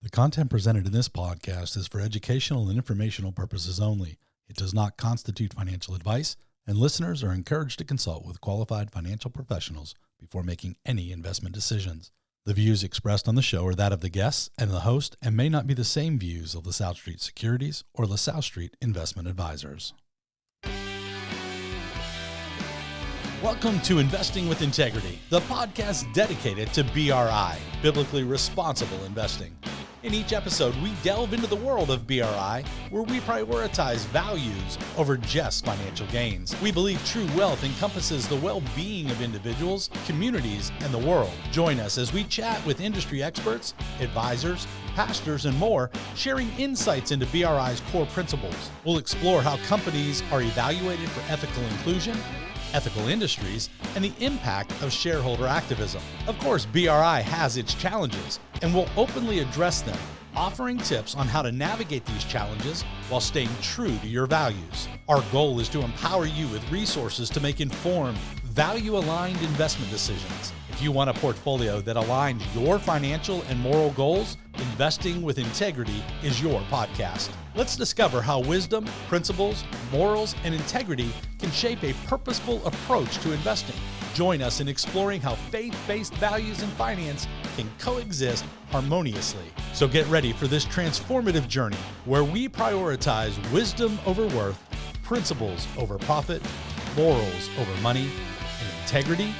The content presented in this podcast is for educational and informational purposes only. It does not constitute financial advice, and listeners are encouraged to consult with qualified financial professionals before making any investment decisions. The views expressed on the show are that of the guests and the host and may not be the same views of LaSalle Street Securities or LaSalle Street Investment Advisors. Welcome to Investing with Integrity, the podcast dedicated to BRI, Biblically Responsible Investing. In each episode, we delve into the world of BRI, where we prioritize values over just financial gains. We believe true wealth encompasses the well-being of individuals, communities, and the world. Join us as we chat with industry experts, advisors, pastors, and more, sharing insights into BRI's core principles. We'll explore how companies are evaluated for ethical inclusion, ethical industries, and the impact of shareholder activism. Of course, BRI has its challenges, and we'll openly address them, offering tips on how to navigate these challenges while staying true to your values. Our goal is to empower you with resources to make informed, value-aligned investment decisions. If you want a portfolio that aligns your financial and moral goals, Investing with Integrity is your podcast. Let's discover how wisdom, principles, morals, and integrity can shape a purposeful approach to investing. Join us in exploring how faith-based values in finance can coexist harmoniously. So get ready for this transformative journey where we prioritize wisdom over worth, principles over profit, morals over money, and integrity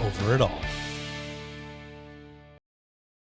over it all.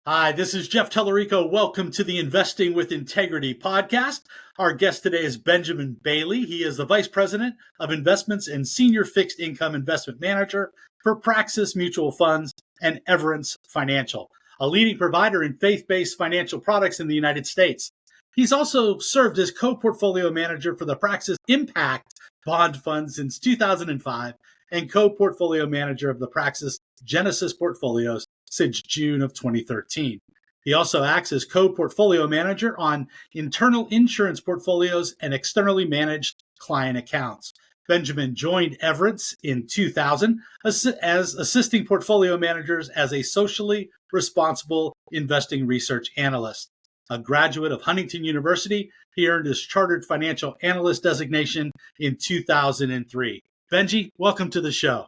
Hi, this is Jeff Tellerico. Welcome to the Investing with Integrity podcast. Our guest today is Benjamin Bailey. He is the Vice President of Investments and Senior Fixed Income Investment Manager for Praxis Mutual Funds and Everence Financial, a leading provider in faith-based financial products in the United States. He's also served as co-portfolio manager for the Praxis Impact Bond Fund since 2005 and co-portfolio manager of the Praxis Genesis portfolios since June of 2013. He also acts as co-portfolio manager on internal insurance portfolios and externally managed client accounts. Benjamin joined Everence in 2000 as assisting portfolio managers as a socially responsible investing research analyst. A graduate of Huntington University, he earned his Chartered Financial Analyst designation in 2003. Benji, welcome to the show.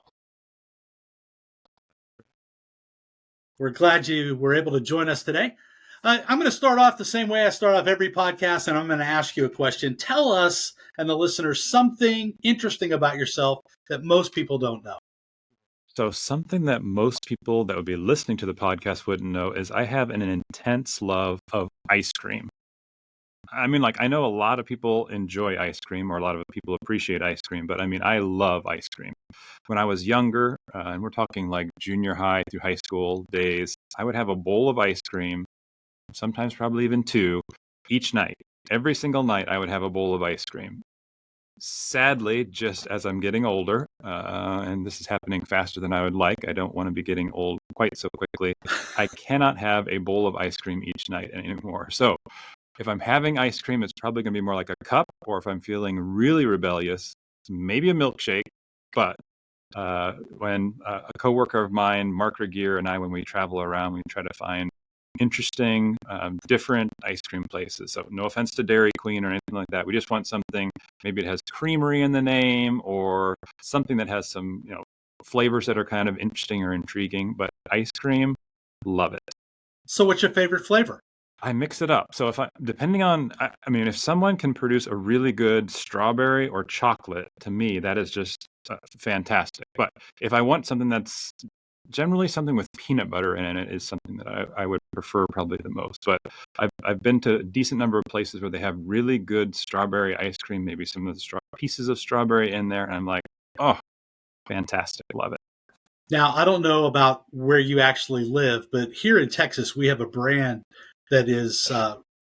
We're glad you were able to join us today. I'm going to start off the same way I start off every podcast, and I'm going to ask you a question. Tell us and the listeners something interesting about yourself that most people don't know. So something that most people that would be listening to the podcast wouldn't know is I have an intense love of ice cream. I mean, I know a lot of people enjoy ice cream, or a lot of people appreciate ice cream, but I love ice cream. When I was younger, and we're talking like junior high through high school days, I would have a bowl of ice cream, sometimes probably even two, each night. Every single night, I would have a bowl of ice cream. Sadly, just as I'm getting older, and this is happening faster than I would like, I don't want to be getting old quite so quickly, I cannot have a bowl of ice cream each night anymore. So if I'm having ice cream, it's probably going to be more like a cup, or if I'm feeling really rebellious, maybe a milkshake. But when a coworker of mine, Mark Regier, and I, when we travel around, we try to find interesting, different ice cream places. So no offense to Dairy Queen or anything like that. We just want something, maybe it has creamery in the name, or something that has some, flavors that are kind of interesting or intriguing. But ice cream, love it. So what's your favorite flavor? I mix it up. So if someone can produce a really good strawberry or chocolate, to me, that is just fantastic. But if I want something that's generally something with peanut butter in it, is something that I would prefer probably the most. But I've been to a decent number of places where they have really good strawberry ice cream, maybe some of the pieces of strawberry in there. And I'm like, oh, fantastic. Love it. Now, I don't know about where you actually live, but here in Texas, we have a brand that is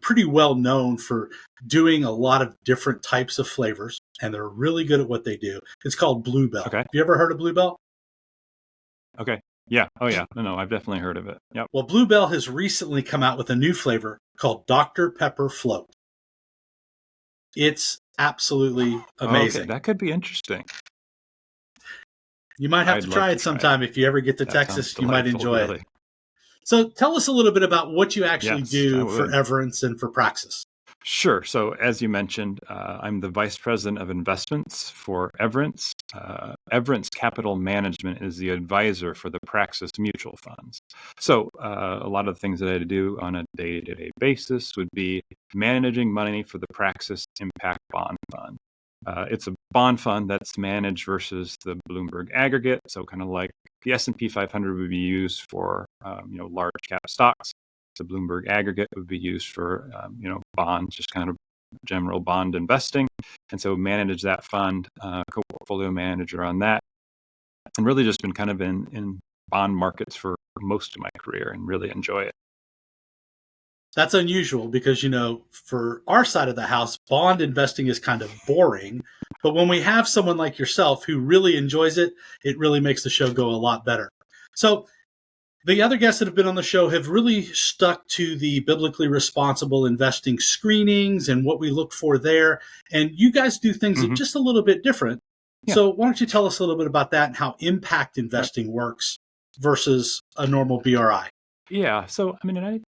pretty well known for doing a lot of different types of flavors, and they're really good at what they do. It's called Bluebell. Okay. Have you ever heard of Bluebell? Okay. Yeah. Oh, yeah. No, I've definitely heard of it. Yep. Well, Bluebell has recently come out with a new flavor called Dr. Pepper Float. It's absolutely amazing. Okay, that could be interesting. You might have to try it sometime. If you ever get to Texas, you might enjoy it. So tell us a little bit about what you actually Yes, I do for would. Everence and for Praxis. Sure. So, as you mentioned, I'm the vice president of investments for Everence. Everence Capital Management is the advisor for the Praxis mutual funds. So, a lot of the things that I do on a day-to-day basis would be managing money for the Praxis Impact Bond Fund. It's a bond fund that's managed versus the Bloomberg aggregate. So, kind of like the S&P 500 would be used for large cap stocks. The Bloomberg aggregate would be used for bonds, just kind of general bond investing. And so manage that fund, co-portfolio manager on that, and really just been kind of in bond markets for most of my career and really enjoy it. That's unusual because, for our side of the house, bond investing is kind of boring. But when we have someone like yourself who really enjoys it, it really makes the show go a lot better. So the other guests that have been on the show have really stuck to the biblically responsible investing screenings and what we look for there. And you guys do things Mm-hmm. just a little bit different. Yeah. So why don't you tell us a little bit about that and how impact investing works versus a normal BRI? Yeah. So,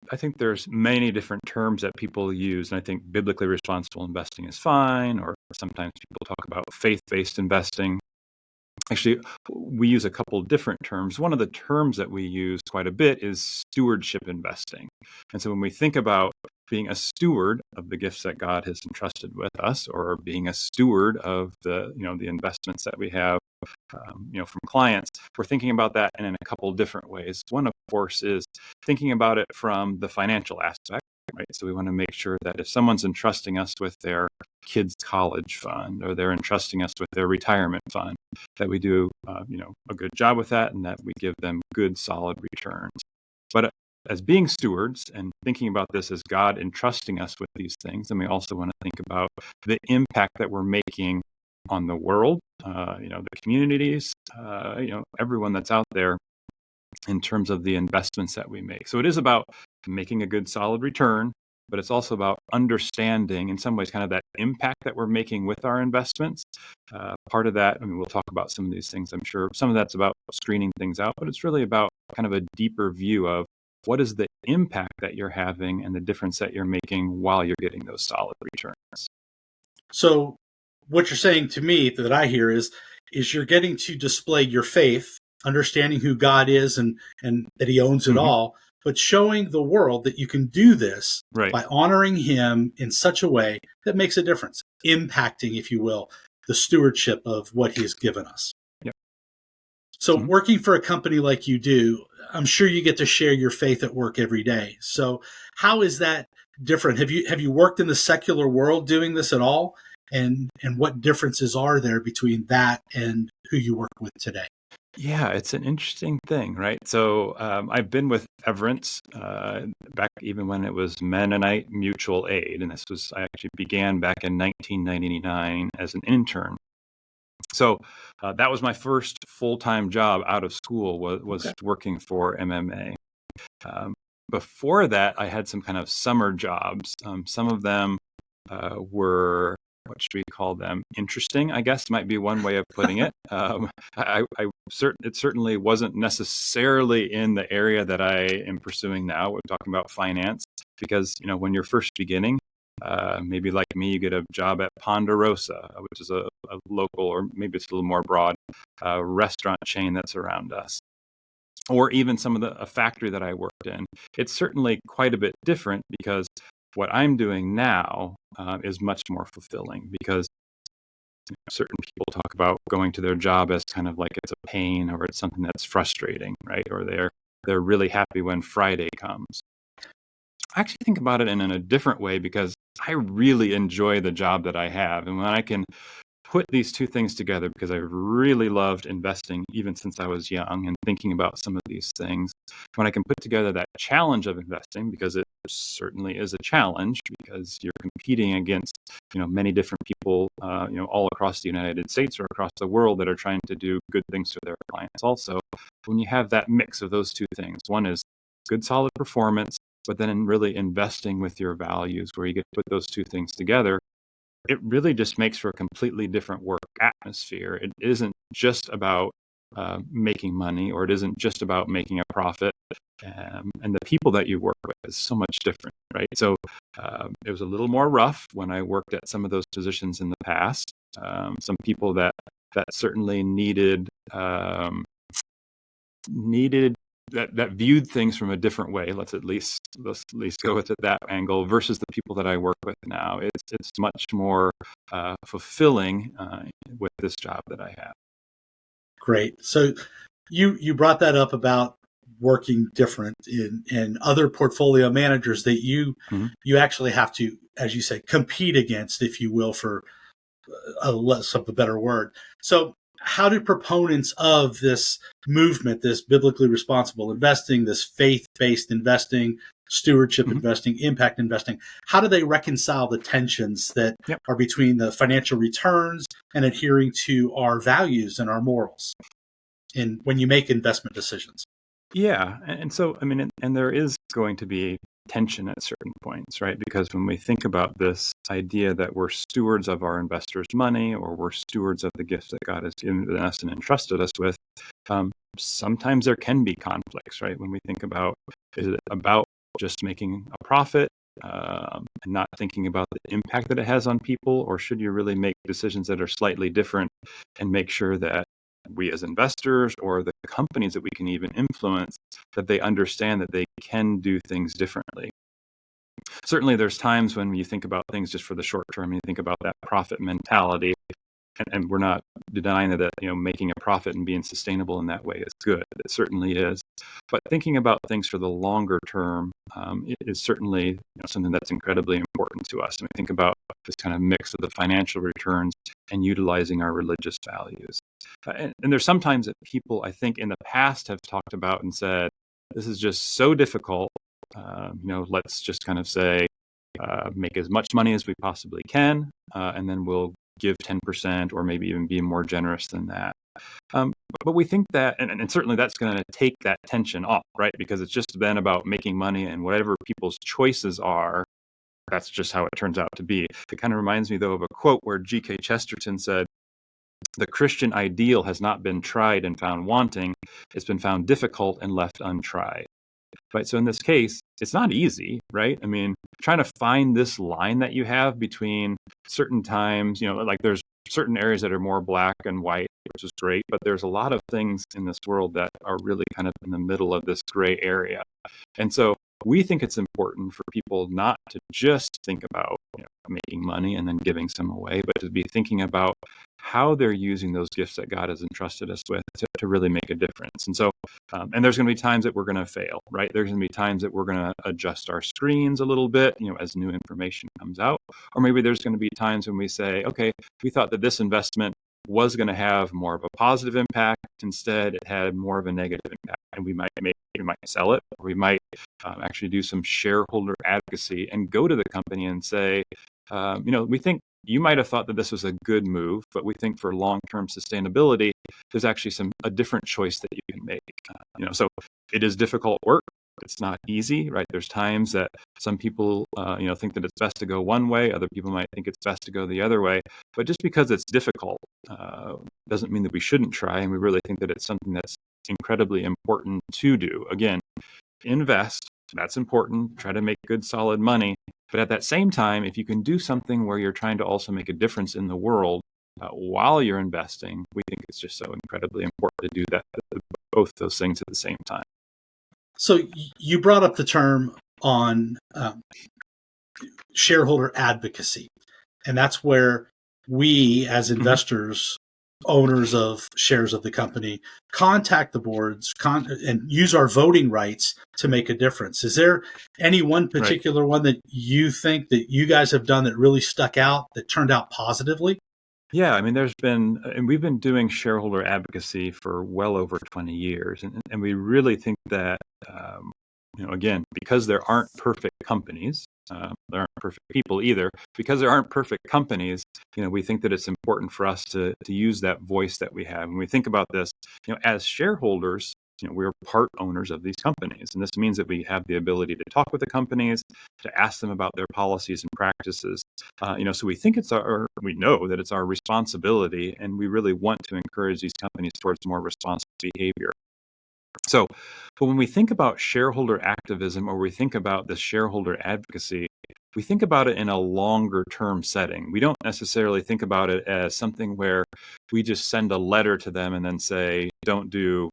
I think there's many different terms that people use. And I think biblically responsible investing is fine, or sometimes people talk about faith-based investing. Actually, we use a couple different terms. One of the terms that we use quite a bit is stewardship investing. And so when we think about being a steward of the gifts that God has entrusted with us, or being a steward of the investments that we have from clients, we're thinking about that in a couple different ways. One, of course, is thinking about it from the financial aspect, right? So we want to make sure that if someone's entrusting us with their kids' college fund, or they're entrusting us with their retirement fund, that we do a good job with that, and that we give them good, solid returns. But as being stewards and thinking about this as God entrusting us with these things, and we also want to think about the impact that we're making on the world, the communities, everyone that's out there in terms of the investments that we make. So it is about making a good, solid return, but it's also about understanding, in some ways, kind of that impact that we're making with our investments. Part of that, we'll talk about some of these things, I'm sure. Some of that's about screening things out, but it's really about kind of a deeper view of what is the impact that you're having and the difference that you're making while you're getting those solid returns. So what you're saying to me that I hear is you're getting to display your faith, understanding who God is and that he owns it all, but showing the world that you can do this by honoring him in such a way that makes a difference, impacting, if you will, the stewardship of what he has given us. Yep. So working for a company like you do, I'm sure you get to share your faith at work every day. So how is that different? Have you worked in the secular world doing this at all? And what differences are there between that and who you work with today? Yeah, it's an interesting thing, right? So I've been with Everence back even when it was Mennonite Mutual Aid, and I actually began back in 1999 as an intern. So that was my first full-time job out of school, was working for MMA. Before that, I had some kind of summer jobs. Some of them were, what should we call them? Interesting, I guess, might be one way of putting it. It certainly wasn't necessarily in the area that I am pursuing now. We're talking about finance, because when you're first beginning, maybe like me, you get a job at Ponderosa, which is a local, or maybe it's a little more broad, restaurant chain that's around us, or even a factory that I worked in. It's certainly quite a bit different, because what I'm doing now is much more fulfilling, because certain people talk about going to their job as kind of like it's a pain, or it's something that's frustrating, right? Or they're really happy when Friday comes. I actually think about it in a different way, because I really enjoy the job that I have. And when I can put these two things together, because I really loved investing even since I was young and thinking about some of these things, when I can put together that challenge of investing, because it certainly is a challenge, because you're competing against many different people all across the United States or across the world that are trying to do good things for their clients. Also, when you have that mix of those two things, one is good solid performance, but then really investing with your values, where you get to put those two things together, it really just makes for a completely different work atmosphere. It isn't just about making money, or it isn't just about making a profit. And the people that you work with is so much different, right? So it was a little more rough when I worked at some of those positions in the past. Some people that certainly needed that viewed things from a different way. Let's at least go with it that angle, versus the people that I work with now. It's much more fulfilling with this job that I have. Great. So you brought that up about working different in other portfolio managers that you actually have to, as you say, compete against, if you will, for a less of a better word. So how do proponents of this movement, this biblically responsible investing, this faith-based investing, stewardship investing, impact investing, how do they reconcile the tensions that are between the financial returns and adhering to our values and our morals when you make investment decisions? Yeah. And so, I mean, and there is going to be tension at certain points, right? Because when we think about this idea that we're stewards of our investors' money, or we're stewards of the gifts that God has given us and entrusted us with, sometimes there can be conflicts, right? When we think about, is it about just making a profit and not thinking about the impact that it has on people, or should you really make decisions that are slightly different and make sure that we as investors, or the companies that we can even influence, that they understand that they can do things differently? Certainly there's times when you think about things just for the short term, and you think about that profit mentality, and we're not denying that making a profit and being sustainable in that way is good. It certainly is. But thinking about things for the longer term is certainly something that's incredibly important to us. And we think about this kind of mix of the financial returns and utilizing our religious values. And there's sometimes that people, I think, in the past have talked about and said, this is just so difficult. Let's just kind of say, make as much money as we possibly can, and then we'll give 10%, or maybe even be more generous than that. But we think that, and certainly that's going to take that tension off, right? Because it's just then about making money, and whatever people's choices are, that's just how it turns out to be. It kind of reminds me, though, of a quote where G.K. Chesterton said, "The Christian ideal has not been tried and found wanting. It's been found difficult and left untried." Right. So in this case, it's not easy, right? I mean, trying to find this line that you have between certain times, like there's certain areas that are more black and white, which is great, but there's a lot of things in this world that are really kind of in the middle of this gray area. And so we think it's important for people not to just think about making money and then giving some away, but to be thinking about how they're using those gifts that God has entrusted us with to really make a difference. And so, and there's going to be times that we're going to fail, right? There's going to be times that we're going to adjust our screens a little bit, as new information comes out. Or maybe there's going to be times when we say, okay, we thought that this investment was going to have more of a positive impact. Instead, it had more of a negative impact. And we might sell it, or we might actually do some shareholder advocacy and go to the company and say, we think you might have thought that this was a good move, but we think for long-term sustainability, there's actually a different choice that you can make. So it is difficult work. It's not easy, right? There's times that some people, think that it's best to go one way. Other people might think it's best to go the other way. But just because it's difficult doesn't mean that we shouldn't try. And we really think that it's something that's incredibly important to do. Again, invest. That's important. Try to make good, solid money. But at that same time, if you can do something where you're trying to also make a difference in the world while you're investing, we think it's just so incredibly important to do that, both those things at the same time. So you brought up the term on shareholder advocacy, and that's where we as investors, owners of shares of the company, contact the boards and use our voting rights to make a difference. Is there any one particular one that you think that you guys have done that really stuck out, that turned out positively? Yeah, I mean, and we've been doing shareholder advocacy for well over 20 years. And we really think that, again, because there aren't perfect companies, there aren't perfect people either, because there aren't perfect companies, we think that it's important for us to use that voice that we have. When we think about this, as shareholders, we're part owners of these companies. And this means that we have the ability to talk with the companies, to ask them about their policies and practices. So we think we know that it's our responsibility, and we really want to encourage these companies towards more responsible behavior. So, but when we think about shareholder activism, or we think about this shareholder advocacy, we think about it in a longer term setting. We don't necessarily think about it as something where we just send a letter to them and then say, don't do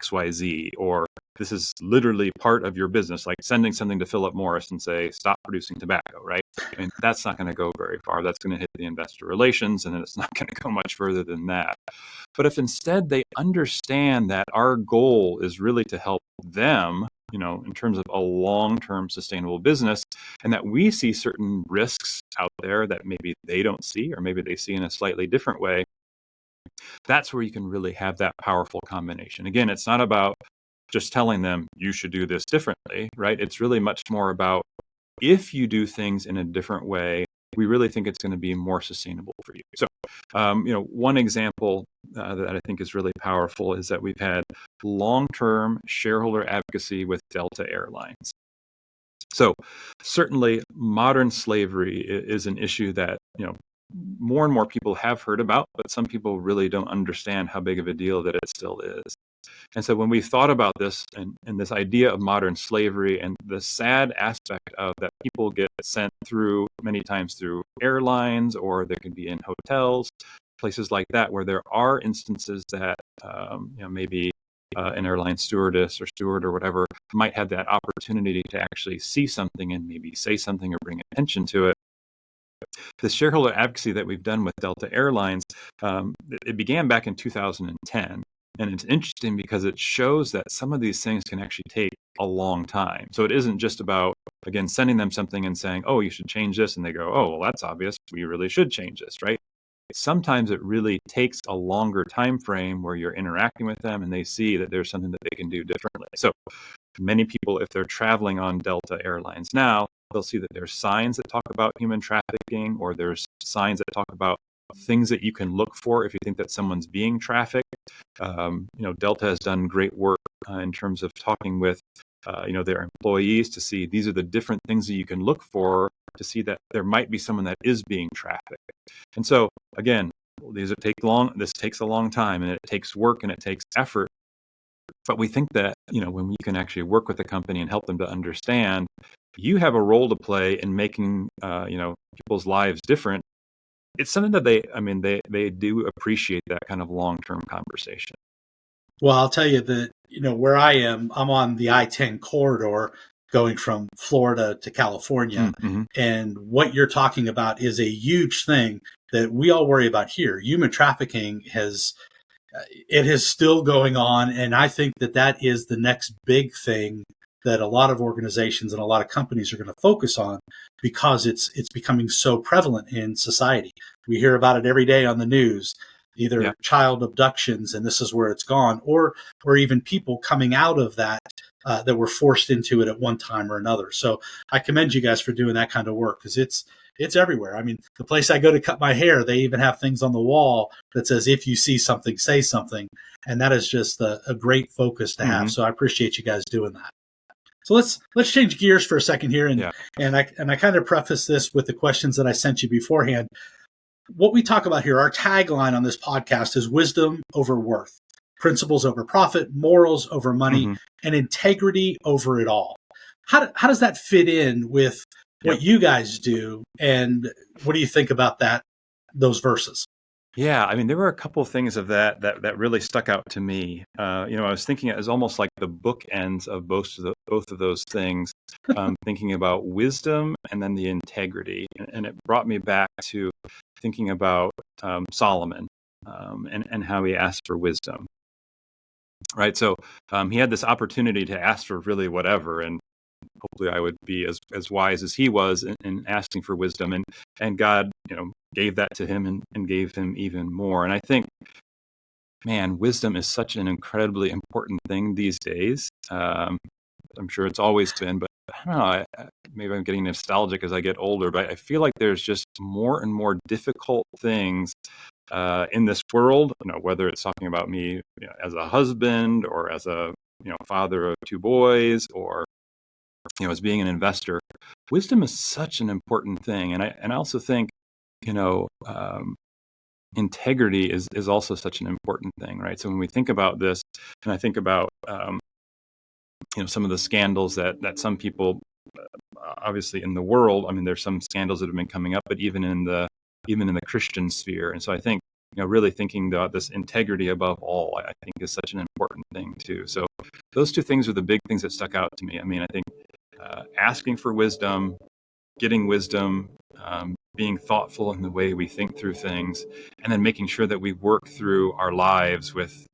XYZ, or this is literally part of your business, like sending something to Philip Morris and say, stop producing tobacco, right? I mean, that's not going to go very far. That's going to hit the investor relations, and then it's not going to go much further than that. But if instead they understand that our goal is really to help them, in terms of a long-term sustainable business, and that we see certain risks out there that maybe they don't see, or maybe they see in a slightly different way, that's where you can really have that powerful combination. Again, it's not about just telling them you should do this differently, right? It's really much more about, if you do things in a different way, we really think it's going to be more sustainable for you. So, one example that I think is really powerful is that we've had long-term shareholder advocacy with Delta Airlines. So certainly modern slavery is an issue that, more and more people have heard about, but some people really don't understand how big of a deal that it still is. And so when we thought about this and this idea of modern slavery, and the sad aspect of that, people get sent through many times through airlines, or they can be in hotels, places like that, where there are instances that maybe an airline stewardess or steward or whatever might have that opportunity to actually see something and maybe say something or bring attention to it. The shareholder advocacy that we've done with Delta Airlines, it began back in 2010. And it's interesting because it shows that some of these things can actually take a long time. So it isn't just about, again, sending them something and saying, oh, you should change this. And they go, oh, well, that's obvious. We really should change this, right? Sometimes it really takes a longer time frame where you're interacting with them and they see that there's something that they can do differently. So many people, if they're traveling on Delta Airlines now, they'll see that there's signs that talk about human trafficking, or there's signs that talk about things that you can look for if you think that someone's being trafficked. Delta has done great work in terms of talking with their employees to see these are the different things that you can look for to see that there might be someone that is being trafficked. And so again, this takes a long time, and it takes work and it takes effort. But we think that, when we can actually work with the company and help them to understand, you have a role to play in making, people's lives different. It's something that they do appreciate, that kind of long-term conversation. Well, I'll tell you that, where I am, I'm on the I-10 corridor going from Florida to California. Mm-hmm. And what you're talking about is a huge thing that we all worry about here. Human trafficking is still going on. And I think that is the next big thing that a lot of organizations and a lot of companies are going to focus on, because it's becoming so prevalent in society. We hear about it every day on the news, either child abductions, and this is where it's gone, or even people coming out of that were forced into it at one time or another. So I commend you guys for doing that kind of work, because it's everywhere. I mean, the place I go to cut my hair, they even have things on the wall that says, if you see something, say something. And that is just a great focus to have. So I appreciate you guys doing that. So let's change gears for a second here, and I kind of preface this with the questions that I sent you beforehand. What we talk about here, our tagline on this podcast is wisdom over worth, principles over profit, morals over money, and integrity over it all. How does that fit in with what you guys do, and what do you think about those verses? Yeah, I mean, there were a couple of things of that really stuck out to me. I was thinking it was almost like the bookends of both of those things, thinking about wisdom and then the integrity. And it brought me back to thinking about Solomon and how he asked for wisdom. Right. So he had this opportunity to ask for really whatever. And hopefully I would be as wise as he was in asking for wisdom. And God, gave that to him and gave him even more. And I think, man, wisdom is such an incredibly important thing these days. I'm sure it's always been, but I don't know, maybe I'm getting nostalgic as I get older, but I feel like there's just more and more difficult things in this world, whether it's talking about me as a husband or as a father of two boys, or as being an investor, wisdom is such an important thing. And I also think, integrity is also such an important thing, right? So when we think about this, and I think about some of the scandals that some people, obviously in the world, I mean, there's some scandals that have been coming up, but even in the Christian sphere. And so I think, really thinking about this integrity above all, I think is such an important thing too. So those two things are the big things that stuck out to me. I mean, I think asking for wisdom, getting wisdom, being thoughtful in the way we think through things, and then making sure that we work through our lives with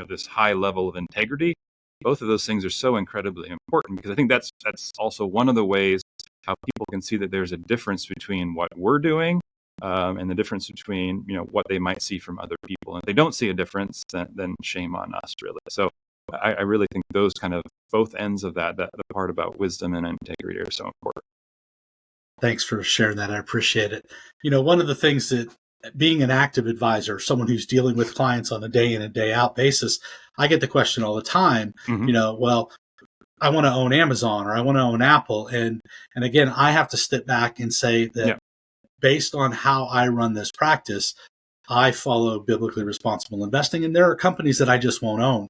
this high level of integrity. Both of those things are so incredibly important, because I think that's also one of the ways how people can see that there's a difference between what we're doing and the difference between what they might see from other people. And if they don't see a difference, then shame on us, really. So I really think those kind of both ends of that the part about wisdom and integrity are so important. Thanks for sharing that. I appreciate it. One of the things that, being an active advisor, someone who's dealing with clients on a day in and day out basis, I get the question all the time, well, I want to own Amazon, or I want to own Apple. And again, I have to step back and say that based on how I run this practice, I follow biblically responsible investing, and there are companies that I just won't own.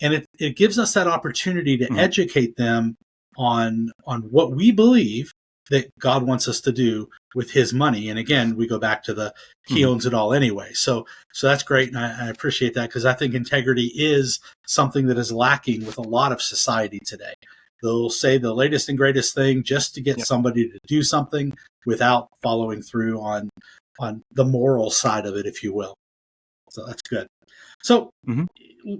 And it gives us that opportunity to educate them on what we believe that God wants us to do with his money. And again, we go back to he owns it all anyway. So that's great. And I appreciate that, because I think integrity is something that is lacking with a lot of society today. They'll say the latest and greatest thing just to get somebody to do something without following through on the moral side of it, if you will. So that's good. So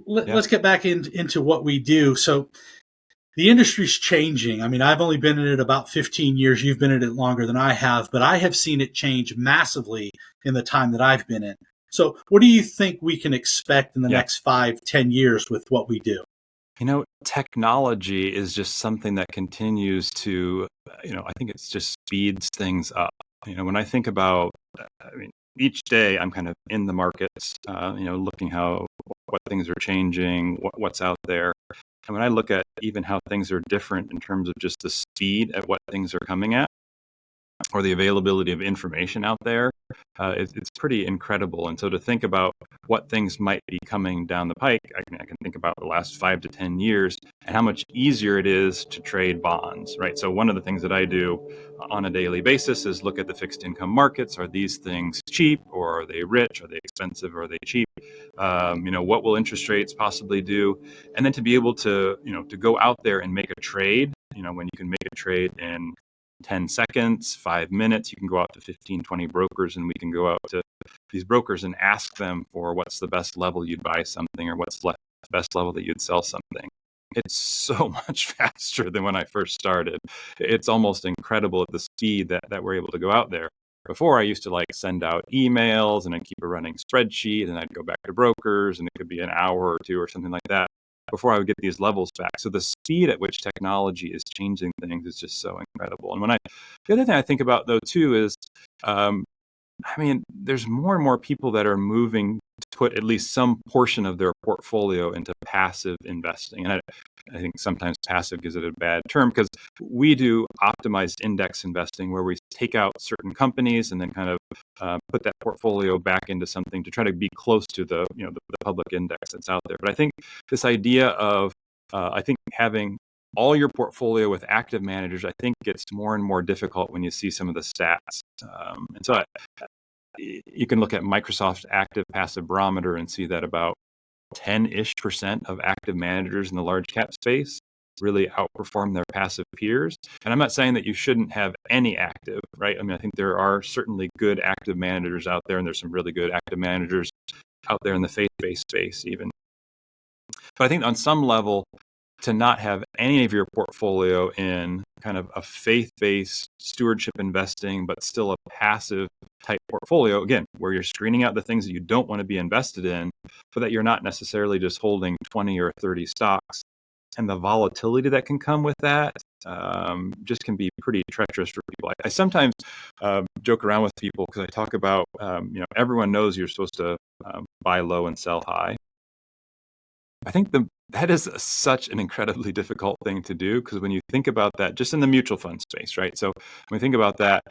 let's get back into what we do. So the industry's changing. I mean, I've only been in it about 15 years. You've been in it longer than I have, but I have seen it change massively in the time that I've been in. So what do you think we can expect in the next 5-10 years with what we do? Technology is just something that continues to, I think it's just speeds things up. When I think about, each day I'm kind of in the markets, looking what things are changing, what's out there. And when I look at even how things are different in terms of just the speed at what things are coming at, or the availability of information out there, it's pretty incredible. And so to think about what things might be coming down the pike, I can think about the last 5 to 10 years and how much easier it is to trade bonds, right? So one of the things that I do on a daily basis is look at the fixed income markets. Are these things cheap, or are they rich? Are they expensive, or are they cheap? What will interest rates possibly do? And then to be able to, to go out there and make a trade, when you can make a trade in 10 seconds, 5 minutes, you can go out to 15, 20 brokers, and we can go out to these brokers and ask them for what's the best level you'd buy something, or what's the best level that you'd sell something. It's so much faster than when I first started. It's almost incredible at the speed that we're able to go out there. Before, I used to send out emails and I'd keep a running spreadsheet, and I'd go back to brokers, and it could be an hour or two or something like that before I would get these levels back. So the speed at which technology is changing things is just so incredible. And the other thing I think about though too is, there's more and more people that are moving to put at least some portion of their portfolio into passive investing. And I think sometimes passive gives it a bad term, because we do optimized index investing, where we take out certain companies and then kind of put that portfolio back into something to try to be close to the public index that's out there. But I think this idea of having all your portfolio with active managers, I think gets more and more difficult when you see some of the stats. And so you can look at Microsoft's active passive barometer and see that about 10-ish% of active managers in the large cap space really outperform their passive peers. And I'm not saying that you shouldn't have any active, right? I think there are certainly good active managers out there, and there's some really good active managers out there in the faith-based space even. But I think on some level, to not have any of your portfolio in kind of a faith-based stewardship investing, but still a passive type portfolio, again, where you're screening out the things that you don't want to be invested in, but that you're not necessarily just holding 20 or 30 stocks. And the volatility that can come with that just can be pretty treacherous for people. I sometimes joke around with people, because I talk about, everyone knows you're supposed to buy low and sell high. I think the that is such an incredibly difficult thing to do, because when you think about that, just in the mutual fund space, right? So when you think about that,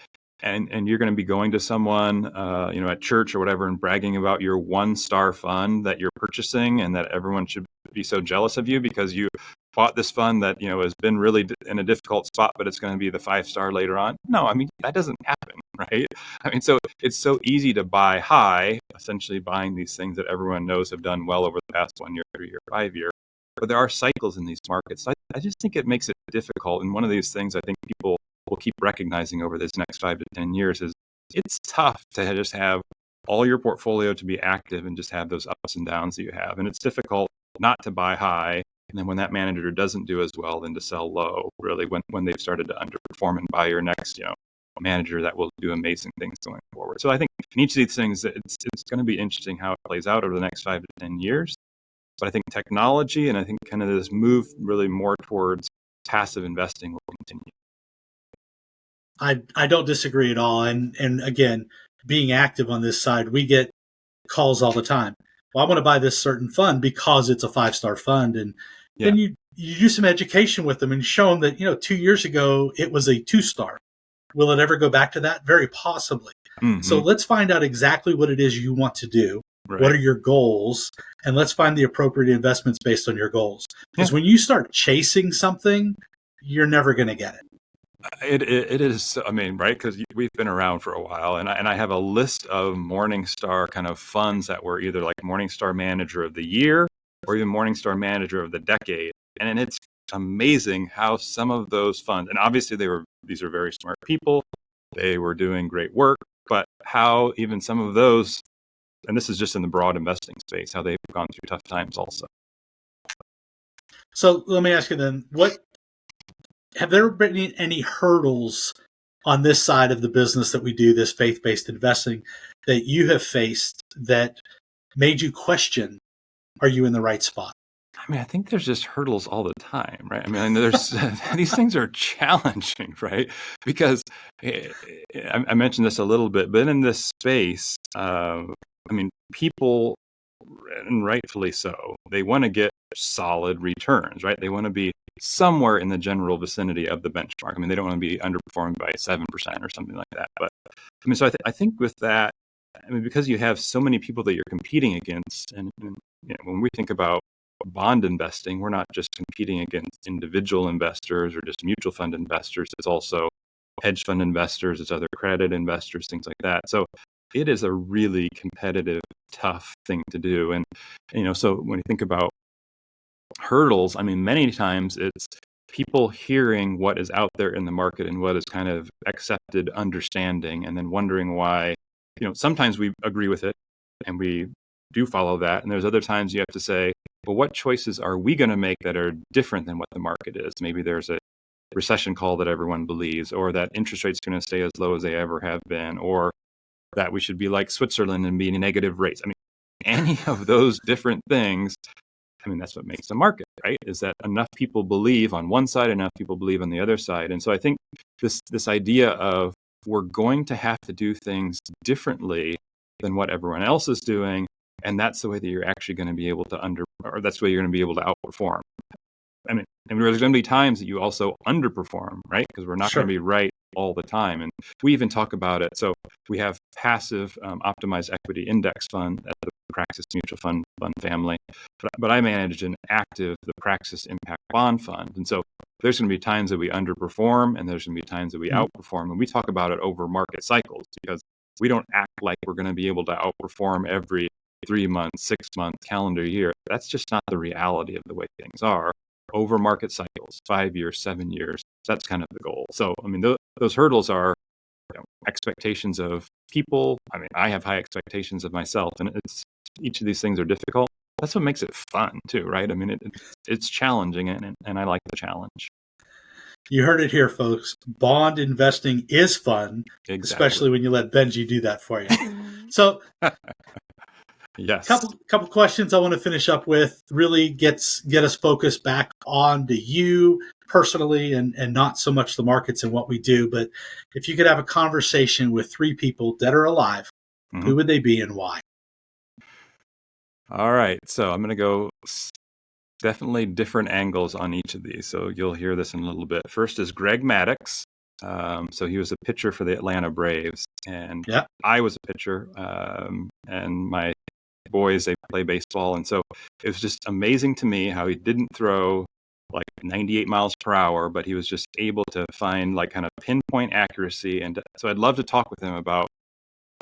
and you're going to be going to someone, at church or whatever, and bragging about your 1-star fund that you're purchasing, and that everyone should be so jealous of you because you bought this fund that has been really in a difficult spot, but it's going to be the 5-star later on. No, I mean, that doesn't happen, right? I mean, so it's so easy to buy high, essentially buying these things that everyone knows have done well over the past 1 year, 3 year, 5 year. But there are cycles in these markets. I just think it makes it difficult. And one of these things I think people will keep recognizing over this next 5 to 10 years is it's tough to just have all your portfolio to be active and just have those ups and downs that you have. And it's difficult not to buy high. And then when that manager doesn't do as well, then to sell low, really, when they've started to underperform, and buy your next, manager that will do amazing things going forward. So I think in each of these things, it's going to be interesting how it plays out over the next 5 to 10 years. But I think technology, and I think kind of this move really more towards passive investing, will continue. I don't disagree at all. And again, being active on this side, we get calls all the time. Well, I want to buy this certain fund because it's a 5-star fund. And then you do some education with them and show them that, 2 years ago, it was a 2-star. Will it ever go back to that? Very possibly. Mm-hmm. So let's find out exactly what it is you want to do. Right. What are your goals? And let's find the appropriate investments based on your goals. Because when you start chasing something, you're never going to get it. It is, I mean, right? Because we've been around for a while, and I have a list of Morningstar kind of funds that were either like Morningstar Manager of the Year or even Morningstar Manager of the Decade. And it's amazing how some of those funds, and obviously these are very smart people, they were doing great work, but how even some of those, and this is just in the broad investing space, how they've gone through tough times also. So let me ask you then, have there been any hurdles on this side of the business that we do, this faith-based investing, that you have faced that made you question, are you in the right spot? I mean, I think there's just hurdles all the time, right? I mean, there's these things are challenging, right? Because I mentioned this a little bit, but in this space, people, and rightfully so, they want to get solid returns, right? They want to be somewhere in the general vicinity of the benchmark. I mean, they don't want to be underperformed by 7% or something like that. But I mean, so I think with that, I mean, because you have so many people that you're competing against, and when we think about bond investing, we're not just competing against individual investors or just mutual fund investors. It's also hedge fund investors, it's other credit investors, things like that. So it is a really competitive, tough thing to do. And, so when you think about hurdles, I mean, many times it's people hearing what is out there in the market and what is kind of accepted understanding, and then wondering why, sometimes we agree with it and we do follow that. And there's other times you have to say, well, what choices are we going to make that are different than what the market is? Maybe there's a recession call that everyone believes, or that interest rates are going to stay as low as they ever have been, or that we should be like Switzerland and be negative rates. I mean, any of those different things, I mean, that's what makes the market, right? Is that enough people believe on one side, enough people believe on the other side. And so I think this idea of we're going to have to do things differently than what everyone else is doing, and that's the way that you're actually going to be able to that's the way you're going to be able to outperform. I mean, and there's going to be times that you also underperform, right? Because we're not going to be right all the time. And we even talk about it. So we have passive optimized equity index fund at the Praxis mutual fund family, but I manage an active, the Praxis impact bond fund. And so there's going to be times that we underperform, and there's going to be times that we outperform. And we talk about it over market cycles, because we don't act like we're going to be able to outperform every 3 months, 6 month, calendar year. That's just not the reality of the way things are. Over market cycles, 5 years, 7 years, that's kind of the goal. So, I mean, those hurdles are expectations of people. I mean, I have high expectations of myself, and each of these things are difficult. That's what makes it fun too, right? I mean, it's challenging, and I like the challenge. You heard it here, folks. Bond investing is fun, especially when you let Benji do that for you. So, yes. Couple questions I want to finish up with. Really get us focused back on to you personally, and not so much the markets and what we do. But if you could have a conversation with 3 people dead or alive, who would they be and why? All right. So I'm going to go definitely different angles on each of these. So you'll hear this in a little bit. First is Greg Maddux. So he was a pitcher for the Atlanta Braves, and I was a pitcher, and my boys, they play baseball. And so it was just amazing to me how he didn't throw like 98 miles per hour, but he was just able to find like kind of pinpoint accuracy. And so I'd love to talk with him about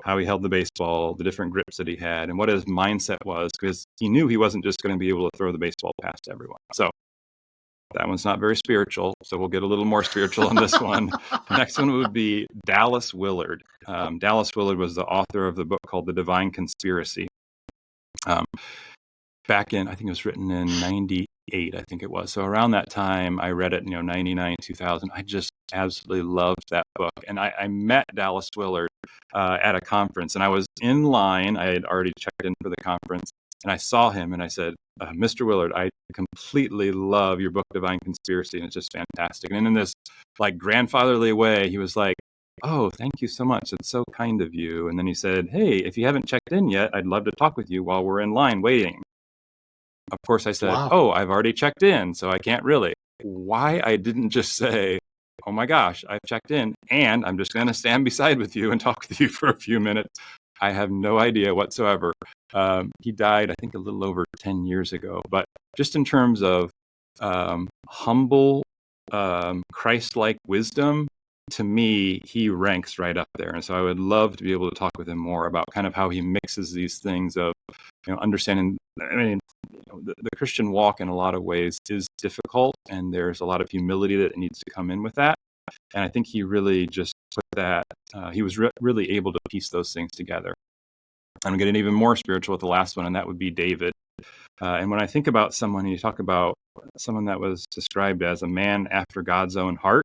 how he held the baseball, the different grips that he had, and what his mindset was, because he knew he wasn't just going to be able to throw the baseball past everyone. So that one's not very spiritual, so we'll get a little more spiritual on this one. The next one would be Dallas Willard. Dallas Willard was the author of the book called The Divine Conspiracy. Back in, I think it was written in 98, I think it was. So around that time, I read it, 99, 2000. I just absolutely loved that book. And I met Dallas Willard at a conference, and I was in line. I had already checked in for the conference, and I saw him, and I said, Mr. Willard, I completely love your book, Divine Conspiracy, and it's just fantastic. And in this like grandfatherly way, he was like, oh, thank you so much. It's so kind of you. And then he said, hey, if you haven't checked in yet, I'd love to talk with you while we're in line waiting. Of course, I said, oh, I've already checked in, so I can't really. Why I didn't just say, oh my gosh, I've checked in, and I'm just going to stand beside with you and talk with you for a few minutes. I have no idea whatsoever. He died, I think, a little over 10 years ago. But just in terms of humble, Christ-like wisdom, to me, he ranks right up there. And so I would love to be able to talk with him more about kind of how he mixes these things of, understanding. I mean, the Christian walk in a lot of ways is difficult, and there's a lot of humility that needs to come in with that. And I think he really just put that, he was really able to piece those things together. I'm getting even more spiritual with the last one, and that would be David. And when I think about someone, you talk about someone that was described as a man after God's own heart.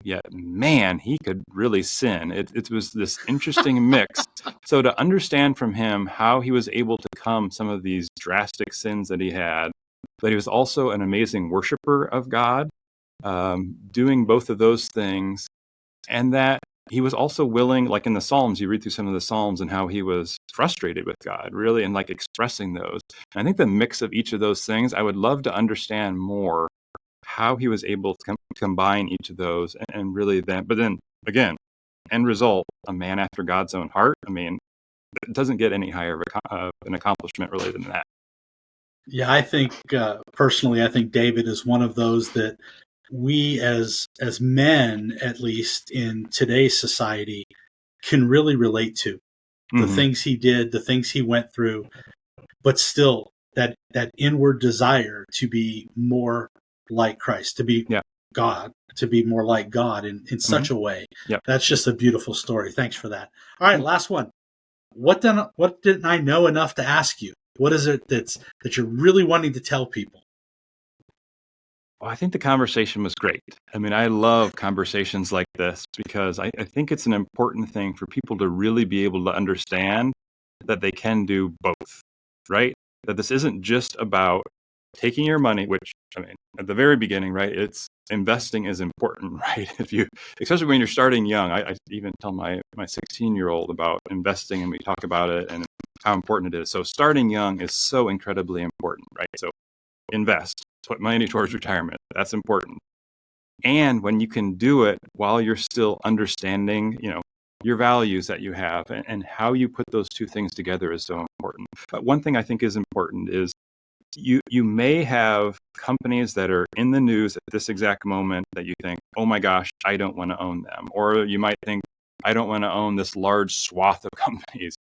Yet, man, he could really sin. It was this interesting mix. So to understand from him how he was able to come some of these drastic sins that he had, but he was also an amazing worshiper of God, doing both of those things, and that he was also willing, like in the Psalms, you read through some of the Psalms and how he was frustrated with God, really, and like expressing those. And I think the mix of each of those things, I would love to understand more how he was able to combine each of those and really then, but then again, end result, a man after God's own heart. I mean, it doesn't get any higher of an accomplishment really than that. Yeah, I think personally, I think David is one of those that we as men, at least in today's society, can really relate to. The things he did, the things he went through, but still that inward desire to be more like Christ, to be God, to be more like God in such a way. Yep. That's just a beautiful story. Thanks for that. All right, last one. What didn't I know enough to ask you? What is it that you're really wanting to tell people? Well, I think the conversation was great. I mean, I love conversations like this because I think it's an important thing for people to really be able to understand that they can do both, right? That this isn't just about taking your money, which, I mean, at the very beginning, right, it's investing is important, right? Especially when you're starting young. I even tell my 16-year-old about investing, and we talk about it and how important it is. So starting young is so incredibly important, right? So invest, put money towards retirement. That's important. And when you can do it while you're still understanding, your values that you have and how you put those two things together is so important. But one thing I think is important is you may have companies that are in the news at this exact moment that you think, oh my gosh, I don't want to own them. Or you might think, I don't want to own this large swath of companies.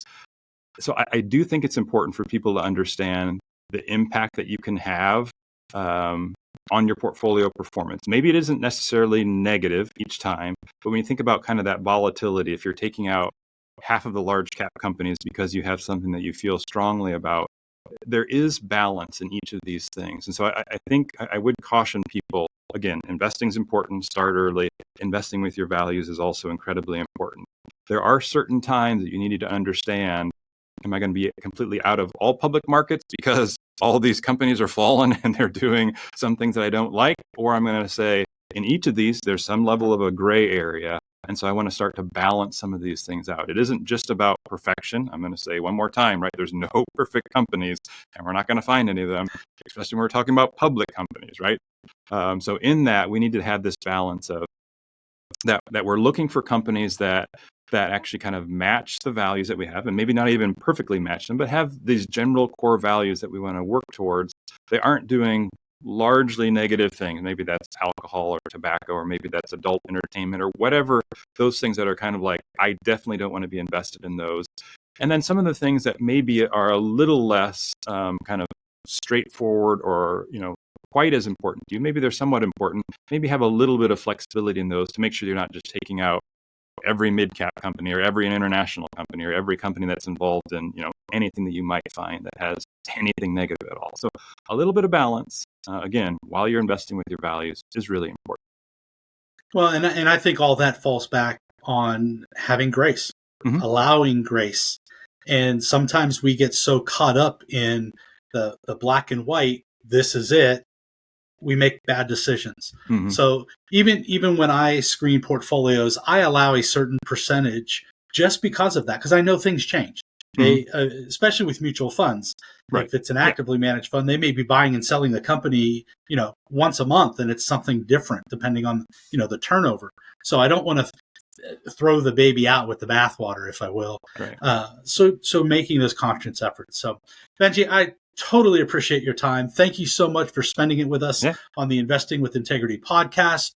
So I do think it's important for people to understand the impact that you can have on your portfolio performance. Maybe it isn't necessarily negative each time, but when you think about kind of that volatility, if you're taking out half of the large cap companies because you have something that you feel strongly about, there is balance in each of these things. And so I think I would caution people, again, investing is important, start early. Investing with your values is also incredibly important. There are certain times that you need to understand, am I going to be completely out of all public markets because all these companies are fallen and they're doing some things that I don't like? Or I'm going to say, in each of these, there's some level of a gray area. And so I want to start to balance some of these things out. It isn't just about perfection. I'm going to say one more time, right? There's no perfect companies, and we're not going to find any of them, especially when we're talking about public companies, right? So in that, we need to have this balance of that we're looking for companies that actually kind of match the values that we have, and maybe not even perfectly match them, but have these general core values that we want to work towards. They aren't doing largely negative things. Maybe that's alcohol or tobacco, or maybe that's adult entertainment or whatever, those things that are kind of like, I definitely don't want to be invested in those. And then some of the things that maybe are a little less kind of straightforward or, quite as important to you. Maybe they're somewhat important. Maybe have a little bit of flexibility in those to make sure you're not just taking out every mid-cap company or every international company or every company that's involved in, anything that you might find that has anything negative at all. So a little bit of balance, again, while you're investing with your values is really important. Well, and I think all that falls back on having grace, allowing grace. And sometimes we get so caught up in the black and white, this is it, we make bad decisions. So even when I screen portfolios, I allow a certain percentage just because of that, because I know things change. They, especially with mutual funds, if it's an actively managed fund, they may be buying and selling the company, once a month, and it's something different depending on, the turnover. So I don't want to throw the baby out with the bathwater, if I will. So making those conscious efforts. So Benji, I totally appreciate your time. Thank you so much for spending it with us on the Investing with Integrity podcast.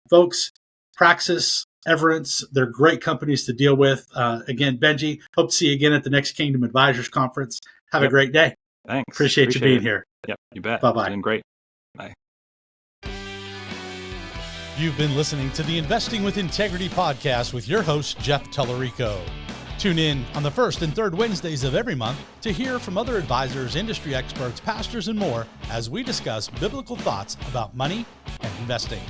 Folks, Praxis, Everence, they're great companies to deal with. Again, Benji, hope to see you again at the Next Kingdom Advisors Conference. Have a great day. Thanks. Appreciate you being here. Yep, you bet. Bye-bye. It's been great. Bye. You've been listening to the Investing with Integrity podcast with your host, Jeff Tellerico. Tune in on the first and third Wednesdays of every month to hear from other advisors, industry experts, pastors, and more as we discuss biblical thoughts about money and investing.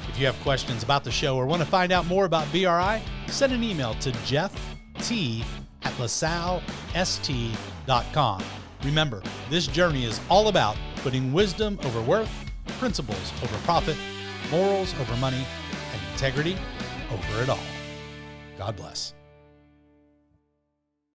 If you have questions about the show or want to find out more about BRI, send an email to jeff.t@lasallest.com. Remember, this journey is all about putting wisdom over worth, principles over profit, morals over money, and integrity over it all. God bless.